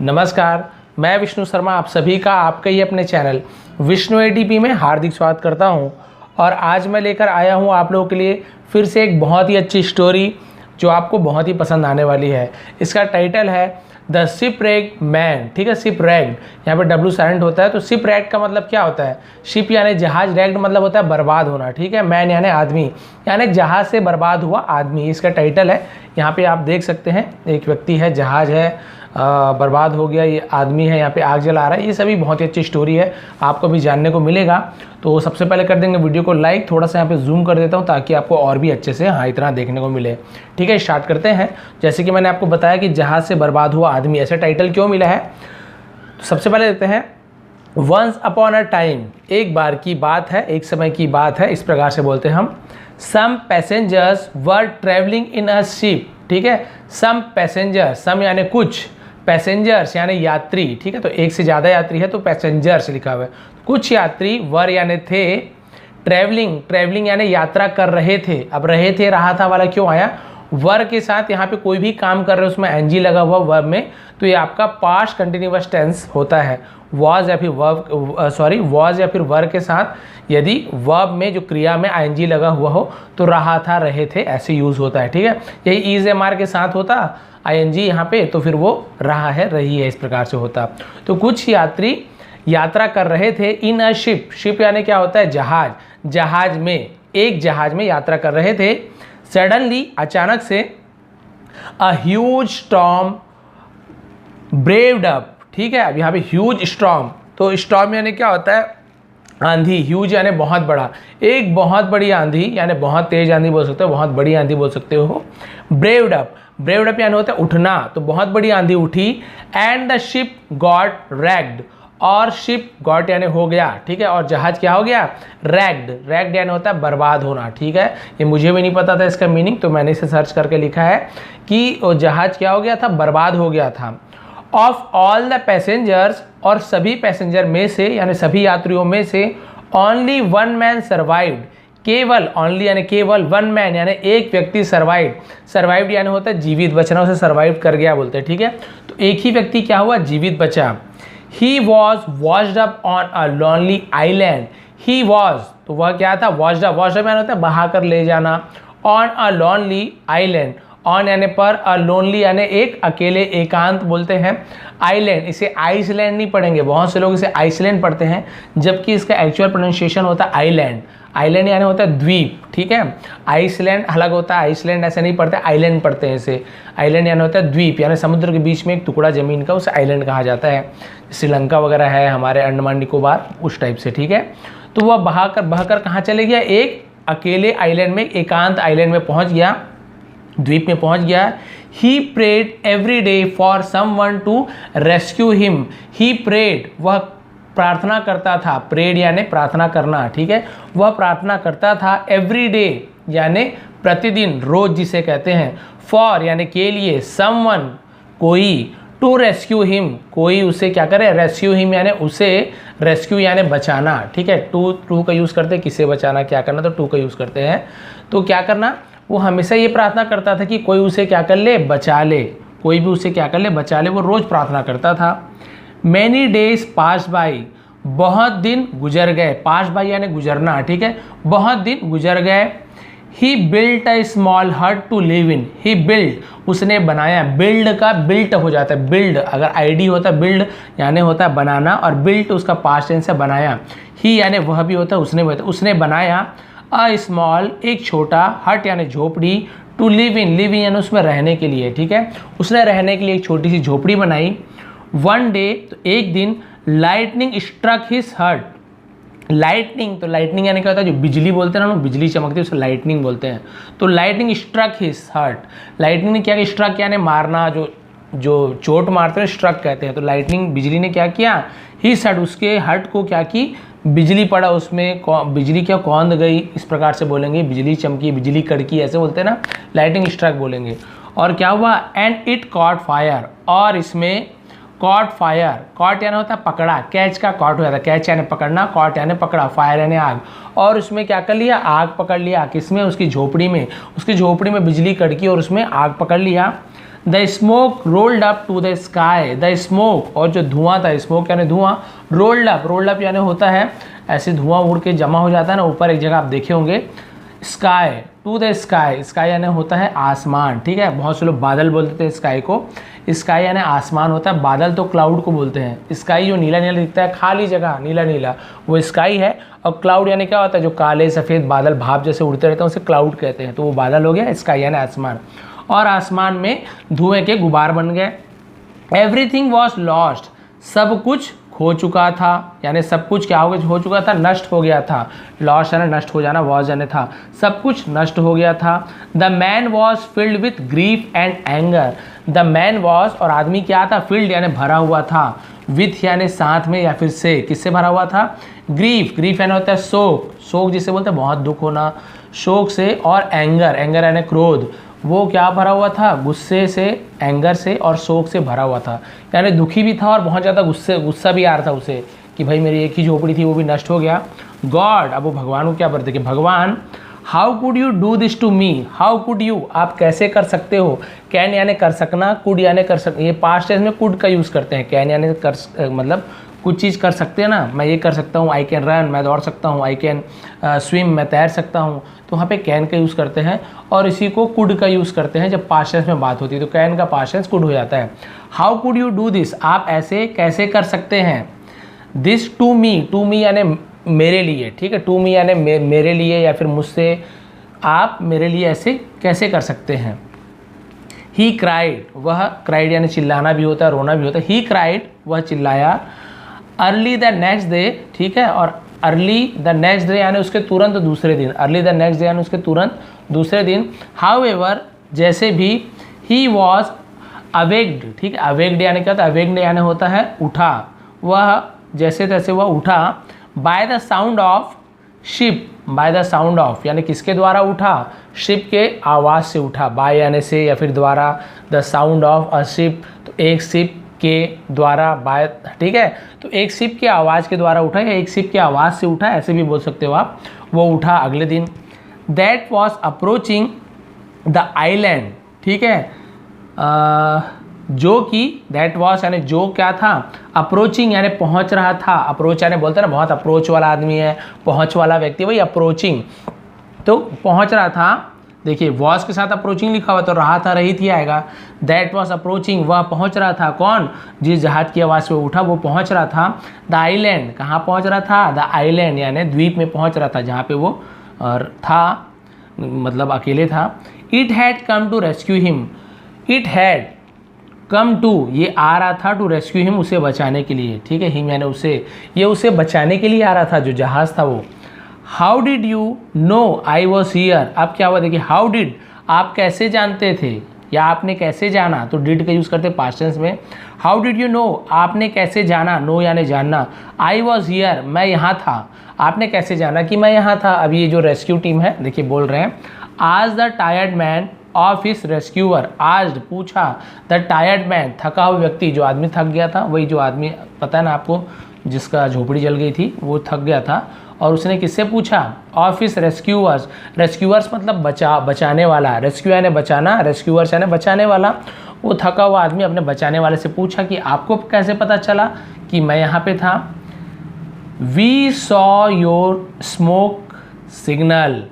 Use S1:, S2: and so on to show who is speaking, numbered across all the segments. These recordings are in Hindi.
S1: नमस्कार, मैं विष्णु शर्मा आप सभी का आपके ही अपने चैनल विष्णु एडीपी में हार्दिक स्वागत करता हूं। और आज मैं लेकर आया हूं आप लोगों के लिए फिर से एक बहुत ही अच्छी स्टोरी जो आपको बहुत ही पसंद आने वाली है। इसका टाइटल है द शिपरेक्ड मैन। ठीक है, शिपरेक्ड, यहाँ पे डब्ल्यू साइलेंट होता है। तो शिपरेक्ड का मतलब क्या होता है? शिप यानी जहाज, रेक्ड मतलब होता है बर्बाद होना। ठीक है, मैन यानी आदमी, यानी जहाज से बर्बाद हुआ आदमी, इसका टाइटल है। यहाँ पे आप देख सकते हैं एक व्यक्ति है, जहाज है बर्बाद हो गया, ये आदमी है, यहाँ पे आग जला रहा है। ये सभी बहुत ही अच्छी स्टोरी है, आपको भी जानने को मिलेगा। तो सबसे पहले कर देंगे वीडियो को लाइक, थोड़ा सा यहाँ पे जूम कर देता हूँ ताकि आपको और भी अच्छे से इतना देखने को मिले। ठीक है, स्टार्ट करते हैं। जैसे कि मैंने आपको बताया कि जहाज से बर्बाद हुआ आदमी, ऐसा टाइटल क्यों मिला है। तो सबसे पहले देखते हैं वंस अपॉन अ टाइम, एक बार की बात है, एक समय की बात है, इस प्रकार से बोलते हैं हम। Some passengers were travelling in a ship. ठीक है, सम पैसेंजर, सम यानी कुछ, पैसेंजर्स यानी यात्री। ठीक है, तो एक से ज़्यादा यात्री है तो पैसेंजर्स लिखा हुआ है। कुछ यात्री, वर यानी थे, ट्रैवलिंग, ट्रैवलिंग यानी यात्रा कर रहे थे। अब रहे थे, रहा था वाला क्यों आया? वर के साथ यहाँ पे कोई भी काम कर रहे हो उसमें एनजी लगा हुआ वर्ब में, तो ये आपका पास्ट कंटिन्यूअस टेंस होता है। वॉज या फिर वर्ब, वॉज या फिर वर के साथ यदि वर्ब में जो क्रिया में आईएनजी लगा हुआ हो तो रहा था, रहे थे, ऐसे यूज़ होता है। ठीक है, यही इज एम आर के साथ होता आईएनजी यहाँ पे, तो फिर वो रहा है, रही है, इस प्रकार से होता। तो कुछ यात्री यात्रा कर रहे थे इन अ शिप। शिप यानी क्या होता है? जहाज, जहाज में, एक जहाज में यात्रा कर रहे थे। सडनली, अचानक से, अ ह्यूज स्टॉर्म ब्रेव्ड अप। ठीक है, अब यहाँ पे ह्यूज स्टॉर्म, तो स्टॉर्म यानी क्या होता है? आंधी। ह्यूज यानी बहुत बड़ा, एक बहुत बड़ी आंधी यानी बहुत तेज आंधी बोल सकते हो, बहुत बड़ी आंधी बोल सकते हो। ब्रेव्ड अप, ब्रेव्ड अप यानी होता है उठना, तो बहुत बड़ी आंधी उठी। And the ship got ragged, और शिप गॉट यानी हो गया। ठीक है, और जहाज क्या हो गया? रैग्ड, रैग्ड यानी होता है बर्बाद होना। ठीक है, ये मुझे भी नहीं पता था इसका मीनिंग, तो मैंने इसे सर्च करके लिखा है कि वो जहाज क्या हो गया था? बर्बाद हो गया था। ऑफ ऑल द पैसेंजर्स, और सभी पैसेंजर में से यानी सभी यात्रियों में से, ओनली वन मैन सर्वाइव्ड, केवल, ओनली यानी केवल, वन मैन यानी एक व्यक्ति सर्वाइव्ड। सर्वाइव्ड यानी होता है जीवित बचना, उसे सर्वाइव कर गया बोलते हैं। ठीक है, तो एक ही व्यक्ति क्या हुआ? जीवित बचा। He was washed up on a lonely island. He was, तो वह क्या था? वॉश्ड अप, वॉश्ड अप यानी होता है बहा कर ले जाना। On a lonely island, on यानी पर, अ लोनली यानी एक, अकेले, एकांत बोलते हैं। आइलैंड, इसे आइसलैंड नहीं पढ़ेंगे, बहुत से लोग इसे आइसलैंड पढ़ते हैं, जबकि इसका एक्चुअल प्रोनाउंसिएशन होता है आइलैंड। आइलैंड यानी होता है द्वीप। ठीक है, आइसलैंड अलग होता है, आइसलैंड ऐसे नहीं पढ़ते, आइलैंड पढ़ते हैं इसे। आइलैंड यानी होता है द्वीप, यानी समुद्र के बीच में एक टुकड़ा जमीन का, उसे आइलैंड कहा जाता है। श्रीलंका वगैरह है, हमारे अंडमान निकोबार, उस टाइप से। ठीक है, तो वह बहकर कहाँ चले गया? एक अकेले आइलैंड में, एकांत आइलैंड में पहुँच गया, द्वीप में पहुंच गया। He prayed every day for someone to rescue him. He prayed, वह प्रार्थना करता था, प्रेड यानी प्रार्थना करना। ठीक है, वह प्रार्थना करता था, एवरी डे यानी प्रतिदिन, रोज जिसे कहते हैं, फॉर यानी के लिए, समवन कोई, टू रेस्क्यू हिम कोई उसे क्या करे? रेस्क्यू हिम यानी उसे, रेस्क्यू यानी बचाना। ठीक है, टू का यूज़ करते हैं, किसे बचाना, क्या करना, तो टू का यूज़ करते हैं। तो क्या करना? वो हमेशा ये प्रार्थना करता था कि कोई उसे क्या कर ले? बचा ले, कोई भी उसे क्या कर ले? बचा ले, वो रोज़ प्रार्थना करता था। मैनी डेज पास बाई, बहुत दिन गुजर गए। पास बाई यानी गुजरना। ठीक है, बहुत दिन गुजर गए। He built a small hut to live in. He built, उसने बनाया, बिल्ड का बिल्ट हो जाता है, बिल्ड अगर आईडी होता है, बिल्ड यानी होता है बनाना, और बिल्ट उसका पास्ट टेंस है बनाया। ही यानी वह भी होता है, उसने भी होता है, उसने बनाया। अ स्मॉल, एक छोटा, हट यानी झोपड़ी, to live in, live in यानी उसमें रहने के लिए। ठीक है, उसने रहने के लिए एक छोटी सी झोपड़ी बनाई। वन डे, तो एक दिन, लाइटनिंग स्ट्रक हिज हट। लाइटनिंग, तो लाइटनिंग यानी क्या होता है? जो बिजली बोलते हैं ना, बिजली चमकती है, उसे लाइटनिंग बोलते हैं। तो लाइटनिंग स्ट्रक हिज हट, लाइटनिंग ने क्या किया? स्ट्रक यानी मारना, जो चोट मारते हैं स्ट्रक कहते हैं। तो लाइटनिंग, बिजली ने क्या किया? हिज हट, उसके हट को क्या की? बिजली पड़ा उसमें, बिजली क्या कौंध गई, इस प्रकार से बोलेंगे। बिजली चमकी, बिजली कड़की, ऐसे बोलते हैं ना, लाइटिंग स्ट्रक बोलेंगे। और क्या हुआ? एंड इट कॉट फायर, और इसमें कॉट फायर, कॉट यानी होता है पकड़ा, कैच का कॉट हो जाता है, कैच यानी पकड़ना, कॉट यानी पकड़ा, फायर यानी आग। और उसमें क्या कर लिया? आग पकड़ लिया। किसमें? उसकी झोपड़ी में। उसकी झोपड़ी में बिजली कड़की और उसमें आग पकड़ लिया। The smoke rolled up to the sky, the smoke, और जो धुआं था, स्मोक यानी धुआं, रोल्ड अप यानी होता है ऐसे धुआं उड़ के जमा हो जाता है ना ऊपर, एक जगह आप देखे होंगे। Sky, to the sky, sky यानी होता है आसमान, ठीक है। बहुत से लोग बादल बोलते थे स्काई को, स्काई यानी आसमान होता है, बादल तो क्लाउड को बोलते हैं। स्काई जो नीला नीला दिखता है, खाली जगह नीला नीला, वो स्काई है। और क्लाउड यानी क्या होता है, जो काले सफ़ेद बादल भाप जैसे उड़ते रहते हैं उसे क्लाउड कहते हैं। तो वो बादल हो गया, स्काई यानी आसमान। और आसमान में धुएं के गुबार बन गए। एवरीथिंग वॉज लॉस्ट, सब कुछ खो चुका था, यानी सब कुछ क्या हो चुका था, नष्ट हो गया था। लॉस्ट यानी नष्ट हो जाना, वॉज यानी था, सब कुछ नष्ट हो गया था। The man was filled with grief and anger, the man was, और आदमी क्या था, फिल्ड यानी भरा हुआ था, विथ यानी साथ में या फिर से, किससे भरा हुआ था, ग्रीफ, ग्रीफ यानी होता है शोक, शोक जिसे बोलते हैं बहुत दुख होना, शोक से, और एंगर, एंगर यानी क्रोध, वो क्या भरा हुआ था, गुस्से से, एंगर से और शोक से भरा हुआ था, यानी दुखी भी था और बहुत ज़्यादा गुस्सा भी आ रहा था उसे कि भाई मेरी एक ही झोपड़ी थी वो भी नष्ट हो गया। गॉड, अब वो भगवान को क्या बोलते कि भगवान, how could you do this to me, how could you, आप कैसे कर सकते हो, कैन यानी कर सकना, कुड यानी कर सक, ये पास्ट टेंस में कुड का यूज़ करते हैं, कैन यानी कर मतलब कुछ चीज़ कर सकते हैं ना, मैं ये कर सकता हूँ, आई कैन रन, मैं दौड़ सकता हूँ, आई कैन स्विम, मैं तैर सकता हूँ, तो वहाँ पे कैन का यूज़ करते हैं। और इसी को कुड का यूज़ करते हैं जब पास्ट टेंस में बात होती है, तो कैन का पास्ट टेंस कुड हो जाता है। How could you do this, आप ऐसे कैसे कर सकते हैं, दिस टू मी यानी मेरे लिए, ठीक है, टू मी यानी मेरे लिए या फिर मुझसे, आप मेरे लिए ऐसे कैसे कर सकते हैं। ही क्राइड, वह, क्राइड यानी चिल्लाना भी होता है, रोना भी होता है, ही क्राइड, वह चिल्लाया। अर्ली द नेक्स्ट डे, ठीक है, और अर्ली द नेक्स्ट डे यानी उसके तुरंत दूसरे दिन, अर्ली द नेक्स्ट डे यानी उसके तुरंत दूसरे दिन। हाउ एवर, जैसे भी, ही वॉज अवेक्ड, ठीक है, अवेक्ड यानी क्या होता है, अवेक्ड यानी होता है उठा, वह जैसे तैसे वह उठा। By the sound of ship, by the sound of यानी किसके द्वारा उठा, शिप के आवाज़ से उठा, बाय यानी से या फिर द्वारा, the sound of a ship, तो एक शिप के द्वारा, बाय, ठीक है, तो एक शिप की आवाज़ के द्वारा उठा या एक शिप की आवाज़ से उठा, ऐसे भी बोल सकते हो आप। वो उठा अगले दिन। That was approaching the island, ठीक है, जो कि, दैट वॉज यानी जो क्या था, अप्रोचिंग यानी पहुंच रहा था, अप्रोच यानी बोलते हैं ना बहुत अप्रोच वाला आदमी है, पहुंच वाला व्यक्ति, वही अप्रोचिंग, तो पहुंच रहा था। देखिए वॉज के साथ अप्रोचिंग लिखा हुआ तो रहा था, रही थी आएगा। दैट वॉज अप्रोचिंग, वह पहुंच रहा था, कौन, जिस जहाज की आवाज़ से उठा वो पहुंच रहा था। द आइलैंड, कहाँ पहुंच रहा था, द आइलैंड यानी द्वीप में पहुंच रहा था जहाँ पे वो था, मतलब अकेले था। It had come to rescue him, it had come to, ये आ रहा था, टू रेस्क्यू हिम, उसे बचाने के लिए, ठीक है, हिम यानी उसे, ये उसे बचाने के लिए आ रहा था जो जहाज़ था वो। How did you know I was here, अब क्या हुआ देखिए, हाउ डिड, आप कैसे जानते थे या आपने कैसे जाना, तो डिड का यूज़ करते पास्ट टेंस में। हाउ डिड यू नो, आपने कैसे जाना, नो यानी जानना, आई वॉज हियर, मैं यहाँ था, आपने कैसे जाना कि मैं यहाँ था। अब ये जो रेस्क्यू टीम है देखिए बोल रहे हैं, आज the tired man of his rescuer, आज पूछा, द टायर्ड मैन, थका हुआ व्यक्ति, जो आदमी थक गया था, वही जो आदमी पता है ना आपको जिसका झोपड़ी जल गई थी, वो थक गया था, और उसने किससे पूछा, ऑफ हिस रेस्क्यूअर्स, रेस्क्यूअर्स मतलब बचाने वाला, रेस्क्यू यानी बचाना, रेस्क्यूअर्स यानी बचाने वाला। वो थका हुआ आदमी अपने बचाने वाले से पूछा कि आपको कैसे पता चला कि मैं यहाँ पे था। We saw your smoke signal,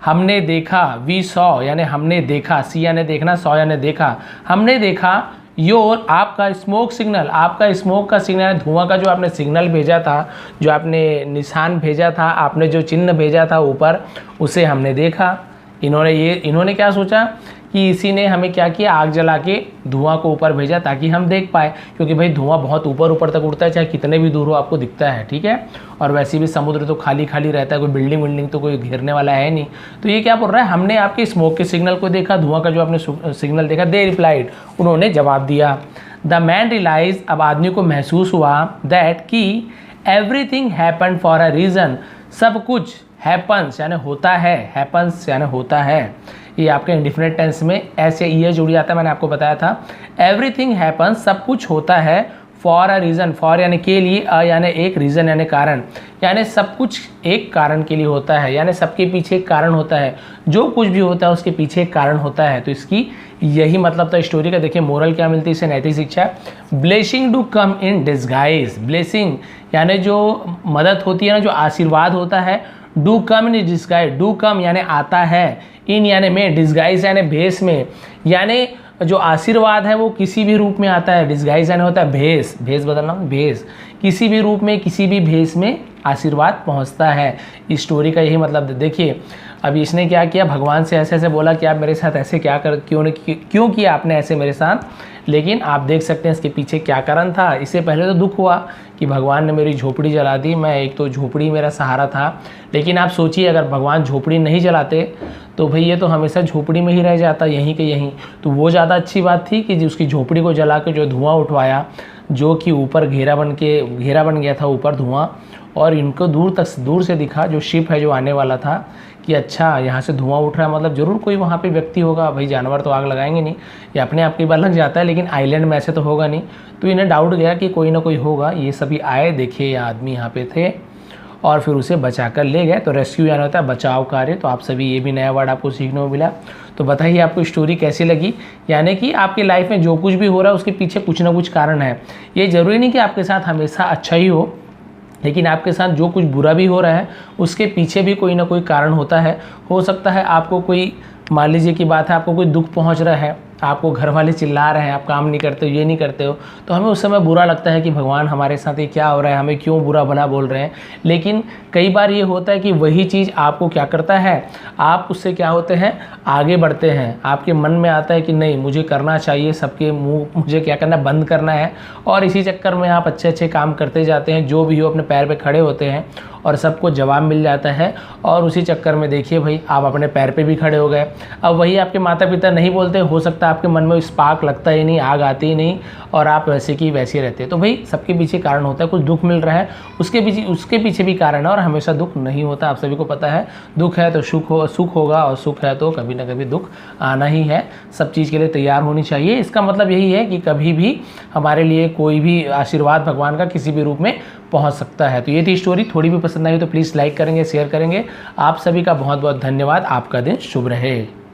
S1: हमने देखा, वी सॉ यानी हमने देखा, सी यानी देखना, सॉ यानी देखा, हमने देखा, योर आपका स्मोक सिग्नल, आपका स्मोक का सिग्नल, धुआं का जो आपने सिग्नल भेजा था, जो आपने निशान भेजा था, आपने जो चिन्ह भेजा था ऊपर, उसे हमने देखा। इन्होंने क्या सोचा कि इसी ने हमें क्या किया, आग जला के धुआं को ऊपर भेजा ताकि हम देख पाए, क्योंकि भाई धुआं बहुत ऊपर ऊपर तक उड़ता है, चाहे कितने भी दूर हो आपको दिखता है, ठीक है। और वैसे भी समुद्र तो खाली खाली रहता है, कोई बिल्डिंग तो कोई घेरने वाला है नहीं। तो ये क्या बोल रहा है, हमने आपके स्मोक के सिग्नल को देखा, धुआं का जो आपने सिग्नल देखा। दे रिप्लाइड, उन्होंने जवाब दिया। द मैन रियलाइज, अब आदमी को महसूस हुआ, दैट कि everything happen for a reason, सब कुछ हैपन्स यानी होता है, हैपन्स यानी होता है, ये आपके इंडिफिनिट टेंस में एस या ई जुड़ जाता है, मैंने आपको बताया था। एवरीथिंग हैपन्स, सब कुछ होता है, फॉर अ रीज़न, फॉर यानी के लिए, अ यानी एक, रीज़न यानी कारण, यानी सब कुछ एक कारण के लिए होता है, यानी सबके पीछे एक कारण होता है, जो कुछ भी होता है उसके पीछे एक कारण होता है। तो इसकी यही मतलब था स्टोरी का। देखिए मोरल क्या मिलती है इससे, नैतिक शिक्षा। Blessing do come in disguise, blessing यानी जो मदद होती है ना, जो आशीर्वाद होता है, do come in disguise, do come यानी आता है, इन यानी में, डिस्गाइज यानी भेष में, यानी जो आशीर्वाद है वो किसी भी रूप में आता है। डिस्गाइज यानी होता है भेष, भेष बदलना, भेष, किसी भी रूप में, किसी भी भेष में आशीर्वाद पहुंचता है। इस स्टोरी का यही मतलब। देखिए अभी इसने क्या किया, भगवान से ऐसे ऐसे बोला कि आप मेरे साथ ऐसे क्या कर, क्यों किया आपने ऐसे मेरे साथ, लेकिन आप देख सकते हैं इसके पीछे क्या कारण था। इससे पहले तो दुख हुआ कि भगवान ने मेरी झोपड़ी जला दी, मैं एक तो झोपड़ी मेरा सहारा था, लेकिन आप सोचिए अगर भगवान झोपड़ी नहीं जलाते तो भाई ये तो हमेशा झोपड़ी में ही रह जाता, यहीं के यहीं। तो वो ज़्यादा अच्छी बात थी कि उसकी झोपड़ी को जला के जो धुआं उठवाया, जो कि ऊपर घेरा बन गया था ऊपर धुआं, और इनको दूर से दिखा जो शिप है जो आने वाला था कि अच्छा यहाँ से धुआं उठ रहा है, मतलब ज़रूर कोई वहाँ पे व्यक्ति होगा। भाई जानवर तो आग लगाएंगे नहीं, ये अपने आप की बार लग जाता है, लेकिन आइलैंड में ऐसे तो होगा नहीं। तो इन्हें डाउट गया कि कोई ना कोई होगा। ये सभी आए, देखे ये आदमी यहाँ पे थे और फिर उसे बचा कर ले गए। तो रेस्क्यू यानी होता है बचाव कार्य। तो आप सभी ये भी नया वर्ड आपको सीखने को मिला। तो बताइए आपको स्टोरी कैसी लगी। यानी कि आपकी लाइफ में जो कुछ भी हो रहा है उसके पीछे कुछ ना कुछ कारण है। ये ज़रूरी नहीं कि आपके साथ हमेशा अच्छा ही हो, लेकिन आपके साथ जो कुछ बुरा भी हो रहा है उसके पीछे भी कोई ना कोई कारण होता है। हो सकता है आपको कोई, मान लीजिए की बात है, आपको कोई दुख पहुंच रहा है, आपको घर वाले चिल्ला रहे हैं, आप काम नहीं करते हो, ये नहीं करते हो, तो हमें उस समय बुरा लगता है कि भगवान हमारे साथ ये क्या हो रहा है, हमें क्यों बुरा भला बोल रहे हैं। लेकिन कई बार ये होता है कि वही चीज़ आपको क्या करता है, आप उससे क्या होते हैं, आगे बढ़ते हैं। आपके मन में आता है कि नहीं मुझे करना चाहिए, सबके मुंह मुझे क्या करना, बंद करना है, और इसी चक्कर में आप अच्छे अच्छे काम करते जाते हैं, जो भी हो अपने पैर पे खड़े होते हैं और सबको जवाब मिल जाता है। और उसी चक्कर में देखिए भाई आप अपने पैर पे भी खड़े हो गए। अब वही आपके माता पिता नहीं बोलते, हो सकता है आपके मन में स्पार्क लगता ही नहीं, आग आती ही नहीं, और आप वैसे की वैसे रहते हैं। तो भाई सबके पीछे कारण होता है, कुछ दुख मिल रहा है उसके पीछे भी कारण है, और हमेशा दुख नहीं होता, आप सभी को पता है। दुख है तो सुख होगा, और सुख है तो कभी ना कभी दुख आना ही है। सब चीज़ के लिए तैयार होनी चाहिए। इसका मतलब यही है कि कभी भी हमारे लिए कोई भी आशीर्वाद भगवान का किसी भी रूप में पहुंच सकता है। तो ये थी स्टोरी। थोड़ी भी पसंद आई तो प्लीज़ लाइक करेंगे, शेयर करेंगे। आप सभी का बहुत बहुत धन्यवाद। आपका दिन शुभ रहे।